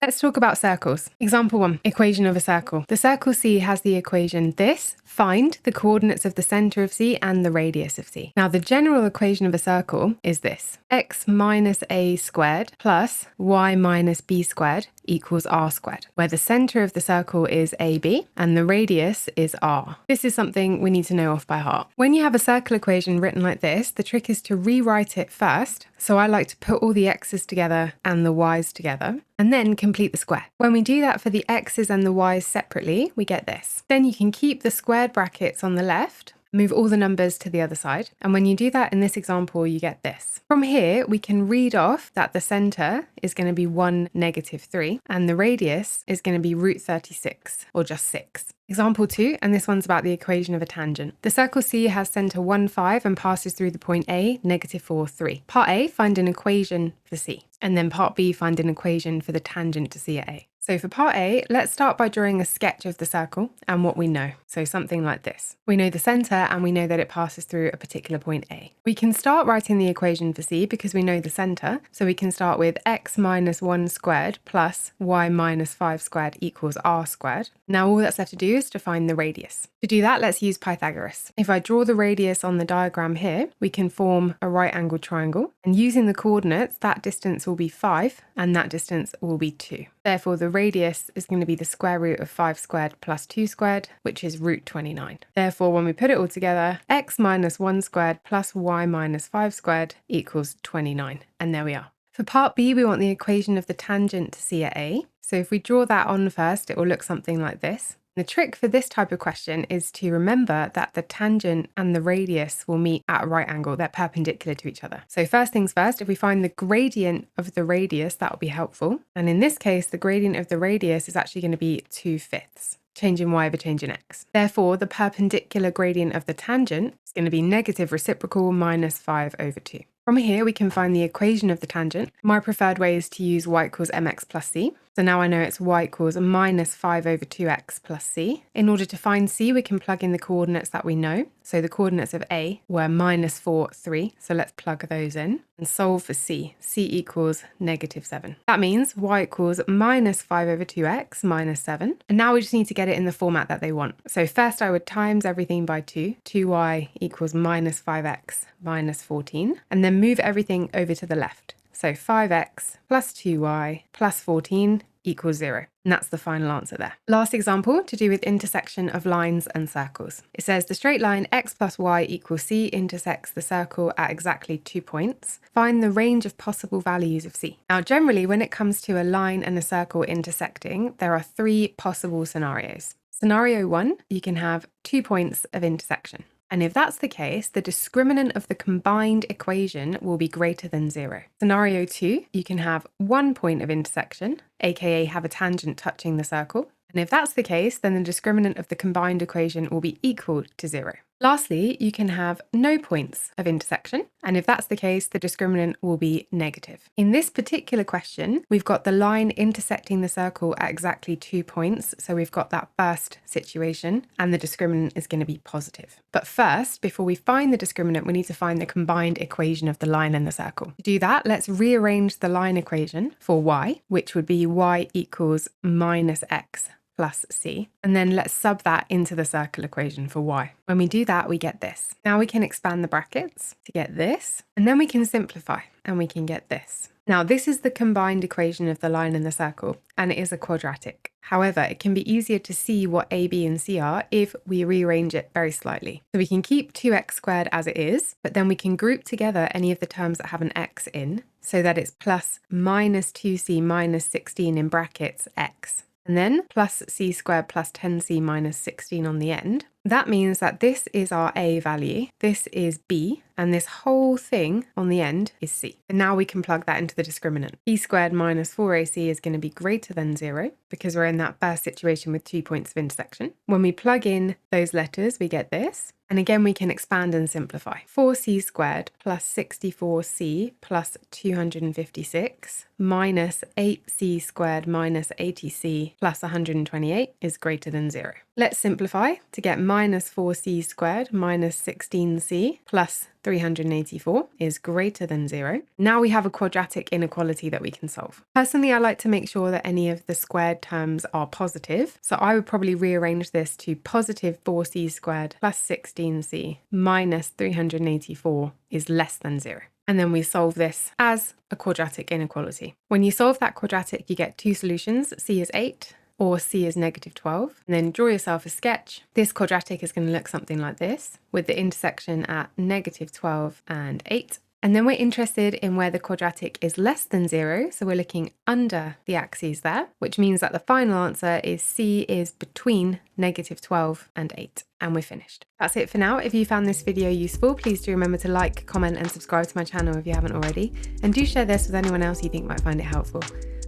Let's talk about circles. Example 1, equation of a circle. The circle C has the equation this. Find the coordinates of the center of C and the radius of C. Now, the general equation of a circle is this. X minus a squared plus y minus b squared equals r squared, where the center of the circle is AB and the radius is r. This is something we need to know off by heart. When you have a circle equation written like this, the trick is to rewrite it first. So I like to put all the x's together and the y's together, and then complete the square. When we do that for the x's and the y's separately, we get this. Then you can keep the squared brackets on the left, move all the numbers to the other side. And when you do that in this example, you get this. From here, we can read off that the center is going to be 1, -3, and the radius is going to be √36, or just 6. Example 2, and this one's about the equation of a tangent. The circle C has center 1, 5 and passes through the point A, -4, 3. Part A, find an equation for C. And then part B, find an equation for the tangent to C at A. So for part A, let's start by drawing a sketch of the circle and what we know. So something like this. We know the center and we know that it passes through a particular point A. We can start writing the equation for C because we know the center. So we can start with x minus 1 squared plus y minus 5 squared equals r squared. Now all that's left to do is to find the radius. To do that, let's use Pythagoras. If I draw the radius on the diagram here, we can form a right angled triangle. And using the coordinates, that distance will be 5 and that distance will be 2. Therefore, the radius is going to be the square root of 5 squared plus 2 squared, which is √29. Therefore, when we put it all together, x minus 1 squared plus y minus 5 squared equals 29. And there we are. For part B, we want the equation of the tangent to C at A. So if we draw that on first, it will look something like this. The trick for this type of question is to remember that the tangent and the radius will meet at a right angle. They're perpendicular to each other. So first things first, if we find the gradient of the radius, that will be helpful. And in this case, the gradient of the radius is actually going to be 2/5. Change in y over change in x. Therefore, the perpendicular gradient of the tangent is going to be negative reciprocal minus 5 over 2. From here, we can find the equation of the tangent. My preferred way is to use y equals mx plus c. So now I know it's y equals minus 5 over 2x plus c. In order to find c, we can plug in the coordinates that we know. So the coordinates of A were -4, 3. So let's plug those in and solve for c. c equals -7. That means y equals minus 5 over 2x minus 7. And now we just need to get it in the format that they want. So first I would times everything by 2. 2y equals minus 5x minus 14. And then move everything over to the left. So 5x plus 2y plus 14 equals 0. And that's the final answer there. Last example to do with intersection of lines and circles. It says the straight line x plus y equals c intersects the circle at exactly 2 points. Find the range of possible values of c. Now, generally, when it comes to a line and a circle intersecting, there are 3 possible scenarios. Scenario 1, you can have 2 points of intersection. And if that's the case, the discriminant of the combined equation will be greater than 0. Scenario 2, you can have 1 point of intersection, aka have a tangent touching the circle. And if that's the case, then the discriminant of the combined equation will be equal to 0. Lastly, you can have no points of intersection, and if that's the case, the discriminant will be negative. In this particular question, we've got the line intersecting the circle at exactly 2 points, so we've got that first situation, and the discriminant is going to be positive. But first, before we find the discriminant, we need to find the combined equation of the line and the circle. To do that, let's rearrange the line equation for y, which would be y equals minus x plus c, and then let's sub that into the circle equation for y. When we do that, we get this. Now we can expand the brackets to get this, and then we can simplify, and we can get this. Now this is the combined equation of the line and the circle, and it is a quadratic. However, it can be easier to see what a, b, and c are if we rearrange it very slightly. So we can keep 2x squared as it is, but then we can group together any of the terms that have an x in, so that it's plus minus 2c minus 16 in brackets x. And then plus c squared plus 10c minus 16 on the end. That means that this is our a value, this is b, and this whole thing on the end is c. And now we can plug that into the discriminant. B squared minus 4ac is going to be greater than 0 because we're in that first situation with 2 points of intersection. When we plug in those letters, we get this. And again, we can expand and simplify. 4c squared plus 64c plus 256 minus 8c squared minus 80c plus 128 is greater than 0. Let's simplify to get minus 4c squared minus 16c plus 384 is greater than 0. Now we have a quadratic inequality that we can solve. Personally, I like to make sure that any of the squared terms are positive. So I would probably rearrange this to positive 4c squared plus 16c minus 384 is less than 0. And then we solve this as a quadratic inequality. When you solve that quadratic, you get two solutions. C is 8 or C is negative 12. And then draw yourself a sketch. This quadratic is going to look something like this, with the intersection at negative 12 and 8. And then we're interested in where the quadratic is less than 0. So we're looking under the axes there, which means that the final answer is C is between negative 12 and 8. And we're finished. That's it for now. If you found this video useful, please do remember to like, comment, and subscribe to my channel if you haven't already. And do share this with anyone else you think might find it helpful.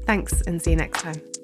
Thanks, and see you next time.